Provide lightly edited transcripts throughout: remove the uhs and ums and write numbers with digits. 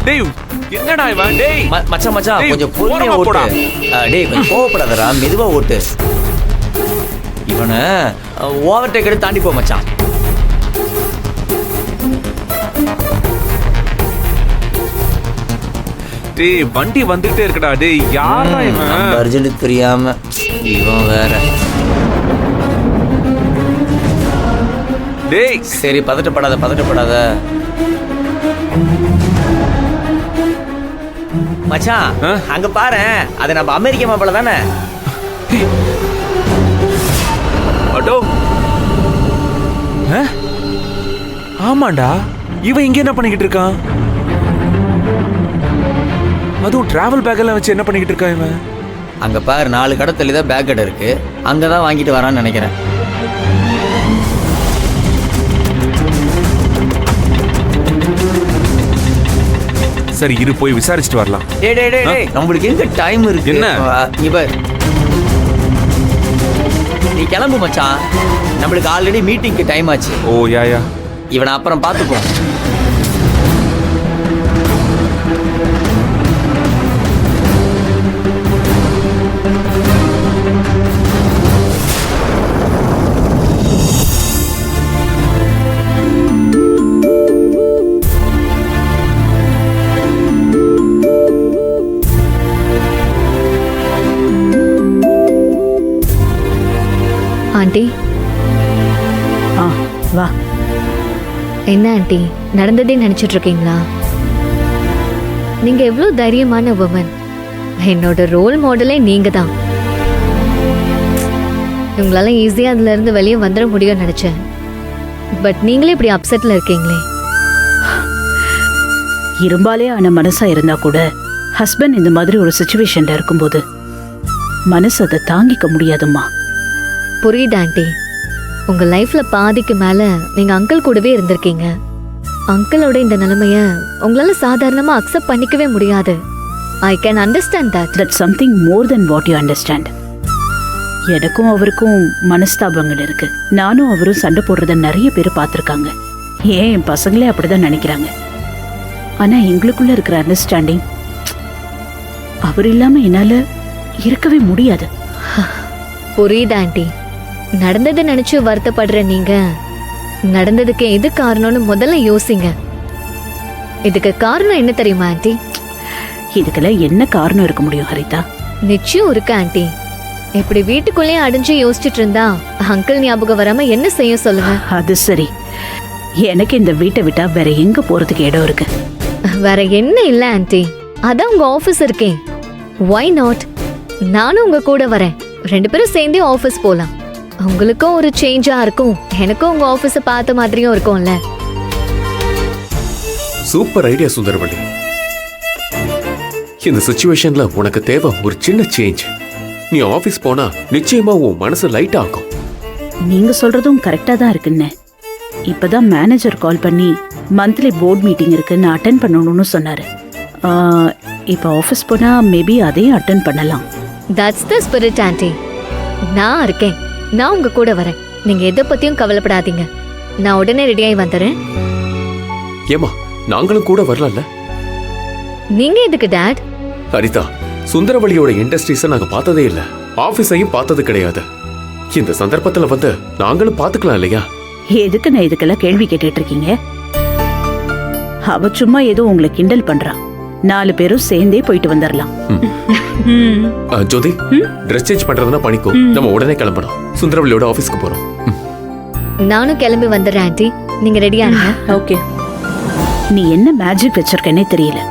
டேய் என்னடா இவன்? டேய் மச்சான் கொஞ்சம் பொறுமையா ஓட்டு. டேய் கொஞ்சம் கோவப்படாதடா, மெதுவா ஓட்டு. இவனை ஓவர்டேக் எடுத்து தாண்டி போ மச்சான். டேய் வண்டி வந்துட்டே இருக்குடா. டேய் யாரா இவன்? அர்ஜென்ட் தெரியாம இவன் வேற. டேய் சரி பதட்டப்படாத. மச்சான் அங்க பாரு, அது நம்ம அமெரிக்க மாப்பிள்ள தானே? அடோ ஆமாண்டா, இவன் இங்க என்ன பண்ணிக்கிட்டு இருக்கான்? அதுவும் டிராவல் பேக் எல்லாம் வச்சு என்ன பண்ணிக்கிட்டு இருக்கான் இவன்? அங்க பாரு, 4 கடை தள்ளி தான் பேக் கடை இருக்கு, அங்கதான் வாங்கிட்டு வரான்னு நினைக்கிறேன். சரி இரு, போய் விசாரிச்சுட்டு வரலாம். டேய் நம்மளுக்கு எங்க டைம் இருக்கு? என்ன நீ கிளம்பு மச்சான், நம்மளுக்கு ஆல்ரெடி மீட்டிங்க்கு டைம் ஆச்சு. ஓ யா இவனை அப்புறம் பார்த்துப்போம். ஆண்டி வா. என்ன ஆண்டி நடந்ததே நினைச்சிட்டு இருக்கீங்களா? நீங்க எவ்வளவு தைரியமான உமன். என்னோட ரோல் மாடலே நீங்க தான். உங்களால ஈஸியா அதுல இருந்து வெளியே வந்துட முடியும்னு நினைச்சேன். பட் நீங்களே இப்படி அப்செட்ல இருக்கீங்களே. இரும்பாலே ஆன மனசா இருந்தா கூட ஹஸ்பண்ட் இந்த மாதிரி ஒரு சிச்சுவேஷன்ல இருக்கும்போது மனசு அதை தாங்கிக்க முடியாதும்மா. புரியுது ஆண்டி. உங்க லைஃப்ல பாதிக்கு மேல நீங்க அங்கிள் கூடவே இருந்திருக்கீங்க. அங்கிளோட இந்த நிலைமைய உங்களால சாதாரணமா அக்செப்ட் பண்ணிக்கவே முடியாது. I can understand that. That's something more then what you understand. எனக்கும் அவருக்கும் மனஸ்தாபங்கள் இருக்கு. நானும் அவரும் சண்டை போடுறத நிறைய பேர் பார்த்துருக்காங்க. ஏன் என் பசங்களே அப்படிதான் நினைக்கிறாங்க. ஆனா எங்களுக்குள்ள இருக்கிற அண்டர்ஸ்டாண்டிங், அவர் இல்லாம என்னால இருக்கவே முடியாது. புரியுது ஆண்டி. நடந்ததை நினைச்சு வருத்தப்படுற நீங்க நடந்ததுக்கு எது காரணம்னு முதல்ல யோசிங்க. இதுக்கு காரணம் என்ன தெரியுமா ஆண்டி? இதுக்கெல்லாம் என்ன காரணம் இருக்க முடியும் ஹரிதா? நிச்சயம் இருக்கு ஆண்டி. இப்படி வீட்டுக்குள்ளேயே அடைஞ்சு யோசிச்சுட்டு இருந்தா அங்கிள் ஞாபகம் வராம என்ன செய்ய சொல்லுங்க? அது சரி, எனக்கு இந்த வீட்டை விட்டா வேற எங்க போறதுக்கு இடம் இருக்கு? வேற என்ன இல்ல ஆண்டி, அதான் உங்க ஆபீஸ் இருக்கே. Why not? நானும் உங்க கூட வரேன். 2 பேரும் சேர்ந்தே ஆபீஸ் போலாம். உங்களுக்கும் ஒரு சேஞ்சா இருக்கும், எனக்கும் உங்க ஆபீஸ பார்த்த மாதிரியும் இருக்கும்ல. Super idea Sundaravalli. இந்த சிச்சுவேஷன்ல உனக்கு தேவை ஒரு சின்ன சேஞ்ச். நீ ஆபீஸ் போனா நிச்சயமா உன் மனசு லைட் ஆகும். நீங்க சொல்றதும் கரெக்டா தான் இருக்குன்னு. இப்பதான் மேனேஜர் கால் பண்ணி மந்த்லி போர்ட் மீட்டிங் இருக்குன்னு அட்டென்ட் பண்ணணும்னு சொன்னாரு. இப்ப ஆபீஸ் போனா மேபி அதையும் அட்டென்ட் பண்ணலாம். That's the spirit aunty. நான் இருக்கேன், நான் உங்க கூட வரேன். நீங்க எதை பத்தியும் கவலைப்படாதீங்க. நான் உடனே ரெடியாகி வந்துடுறேன். ஏமா நாங்களும் கூட வரலாம்ல? நீங்க எதுக்கு டாட்? ஹரிதா, சுந்தரவள்ளியோட இண்டஸ்ட்ரீஸை நாங்க பார்த்ததே இல்ல, ஆபீஸையும் பார்த்தது கிடையாது. இந்த சந்தர்ப்பத்துல வந்து நாங்களும் பாத்துக்கலாம் இல்லையா? எதுக்கு நான் இதுக்கெல்லாம் கேள்வி கேட்டுட்டு இருக்கீங்க? அவ சும்மா ஏதோ உங்களை கிண்டல் பண்றா. 4 பேரும் சேர்ந்தே போயிட்டு வந்துடலாம். ஜோதி, ட்ரெஸ் சேஞ்ச் பண்றதுன்னா பண்ணிக்கோ. நம்ம உடனே கிளம்பணும். சுந்தரவள்ளியோட ஆபீஸ்க்கு போறோம். நானும் கிளம்பி வந்துடுறேன் ஆண்டி. நீங்க ரெடியா இருங்க. ஓகே. நீ என்ன மேஜிக் வச்சிருக்கனே தெரியல.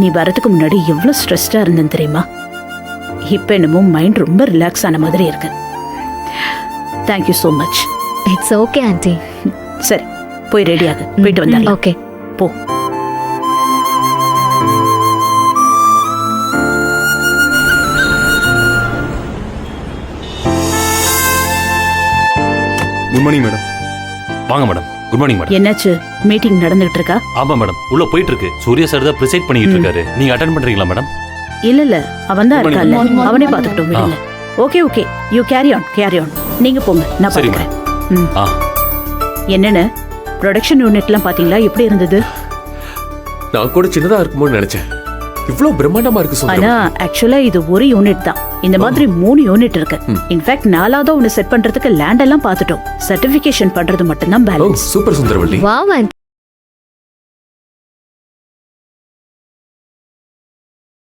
நீ வரதுக்கு முன்னாடி எவ்வளவு ஸ்ட்ரெஸ்டா இருந்தேன்னு தெரியுமா? இப்ப என்னமோ மைண்ட் ரொம்ப ரிலாக்ஸ் ஆன மாதிரி இருக்கு. Thank you so much. It's okay aunty. சரி, போய் ரெடியாக போயிட்டு வந்துடலாம். ஓகே போ. Good morning madam. வாங்க மேடம். Good morning madam. என்னாச்சு? மீட்டிங் நடந்துட்டு இருக்கா? ஆமா மேடம், உள்ள போயிட்டு இருக்கு. சூர்யா சார் தான் ப்ரிசைட் பண்ணிட்டு இருக்காரு. நீங்க அட்டெண்ட் பண்றீங்களா மேடம்? இல்ல அவன் தான் இருக்கான்ல, அவனே பாத்துக்கிட்டோம். விடுங்க. Okay okay, you carry on. நீங்க போங்க, நான் பாத்துக்கிறேன். என்னன்னு ப்ரொடக்ஷன் யூனிட்லாம் பாத்தீங்களா? எப்படி இருந்தது? நான் கூட சின்னதா இருக்குமோன்னு நினைச்சேன். இவ்வளவு பிரம்மாண்டமா இருக்கு ஆனா சுந்தரவள்ளி. ஆக்சுவலா இது ஒரு யூனிட் தான். இந்த மாதிரி 3 யூனிட் இருக்கு. இன்ஃபேக்ட் 4ஆவது ஒன்னு செட் பண்றதுக்கு லேண்ட் எல்லாம் பார்த்துட்டோம். சர்டிபிகேஷன் பண்றது மட்டும் தான் ஓ balance. Super Sundaravalli. Wow aunty.